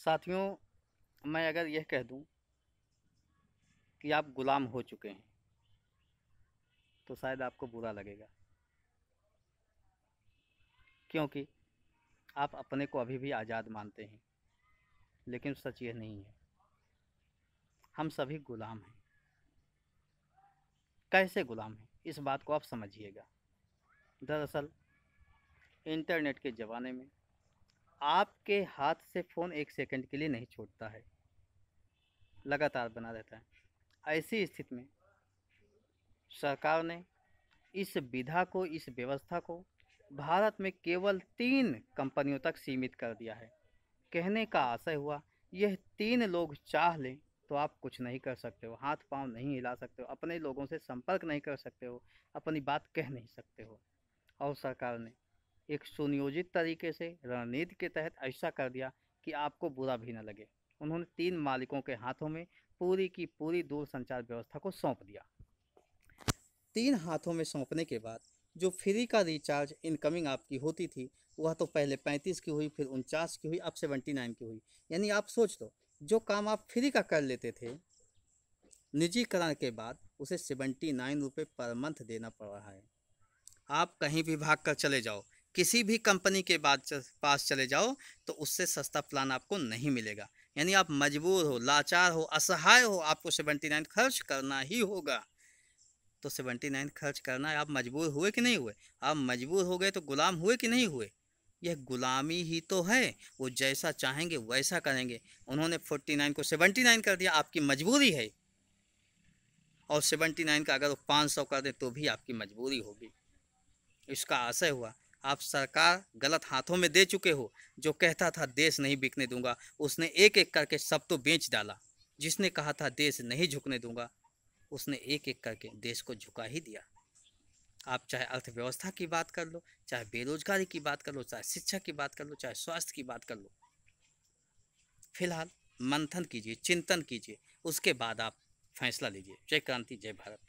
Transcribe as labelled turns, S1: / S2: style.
S1: साथियों, मैं अगर यह कह दूं कि आप गुलाम हो चुके हैं तो शायद आपको बुरा लगेगा, क्योंकि आप अपने को अभी भी आज़ाद मानते हैं। लेकिन सच यह नहीं है, हम सभी गुलाम हैं। कैसे गुलाम हैं, इस बात को आप समझिएगा। दरअसल इंटरनेट के ज़माने में आपके हाथ से फ़ोन एक सेकंड के लिए नहीं छूटता है, लगातार बना रहता है। ऐसी स्थिति में सरकार ने इस विधा को, इस व्यवस्था को भारत में केवल 3 कंपनियों तक सीमित कर दिया है। कहने का आशय हुआ, यह 3 लोग चाह लें तो आप कुछ नहीं कर सकते हो, हाथ पांव नहीं हिला सकते हो, अपने लोगों से संपर्क नहीं कर सकते हो, अपनी बात कह नहीं सकते हो। और सरकार ने एक सुनियोजित तरीके से रणनीति के तहत ऐसा कर दिया कि आपको बुरा भी न लगे। उन्होंने 3 मालिकों के हाथों में पूरी की पूरी दूरसंचार व्यवस्था को सौंप दिया। 3 हाथों में सौंपने के बाद जो फ्री का रिचार्ज इनकमिंग आपकी होती थी, वह तो पहले 35 की हुई, फिर 49 की हुई, अब 79 की हुई। यानी आप सोच लो, जो काम आप फ्री का कर लेते थे, निजीकरण के बाद उसे 79 रुपये पर मंथ देना पड़ रहा है। आप कहीं भी भाग कर चले जाओ, किसी भी कंपनी के पास चले जाओ, तो उससे सस्ता प्लान आपको नहीं मिलेगा। यानी आप मजबूर हो, लाचार हो, असहाय हो, आपको 79 खर्च करना ही होगा। तो 79 खर्च करना है। आप मजबूर हुए कि नहीं हुए? आप मजबूर हो गए तो गुलाम हुए कि नहीं हुए? यह गुलामी ही तो है। वो जैसा चाहेंगे वैसा करेंगे। उन्होंने 49 को 79 कर दिया, आपकी मजबूरी है। और 79 का अगर वो 500 कर दे तो भी आपकी मजबूरी होगी। इसका आशय हुआ, आप सरकार गलत हाथों में दे चुके हो। जो कहता था देश नहीं बिकने दूंगा, उसने एक एक करके सब तो बेच डाला। जिसने कहा था देश नहीं झुकने दूंगा, उसने एक एक करके देश को झुका ही दिया। आप चाहे अर्थव्यवस्था की बात कर लो, चाहे बेरोजगारी की बात कर लो, चाहे शिक्षा की बात कर लो, चाहे स्वास्थ्य की बात कर लो। फिलहाल मंथन कीजिए, चिंतन कीजिए, उसके बाद आप फैसला लीजिए। जय क्रांति, जय भारत।